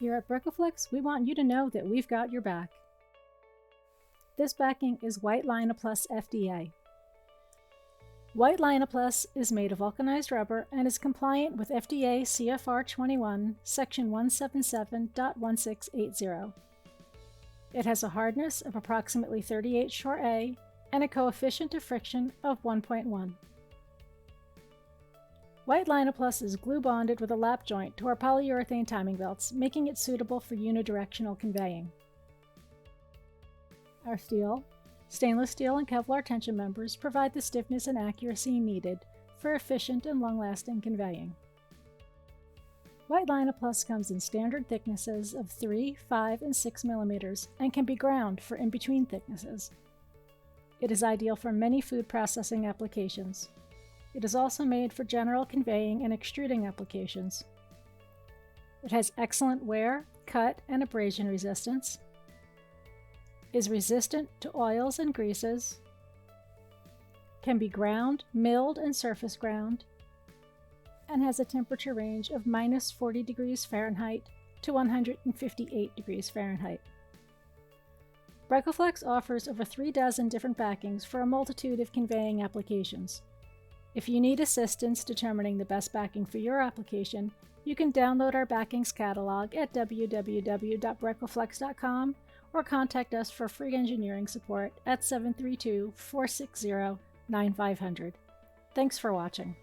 Here at BRECOflex, we want you to know that we've got your back. This backing is white Linaplus FDA. White Linaplus is made of vulcanized rubber and is compliant with FDA CFR 21, section 177.1680. It has a hardness of approximately 38 short A and a coefficient of friction of 1.1. White Linaplus is glue bonded with a lap joint to our polyurethane timing belts, making it suitable for unidirectional conveying. Our steel, stainless steel, and Kevlar tension members provide the stiffness and accuracy needed for efficient and long-lasting conveying. White Linaplus comes in standard thicknesses of 3, 5, and 6 millimeters and can be ground for in-between thicknesses. It is ideal for many food processing applications. It is also made for general conveying and extruding applications. It has excellent wear, cut, and abrasion resistance, is resistant to oils and greases, can be ground, milled, and surface ground, and has a temperature range of minus 40 degrees Fahrenheit to 158 degrees Fahrenheit. BRECOflex offers over 3 dozen different backings for a multitude of conveying applications. If you need assistance determining the best backing for your application, you can download our backings catalog at www.BRECOflex.com or contact us for free engineering support at 732-460-9500. Thanks for watching.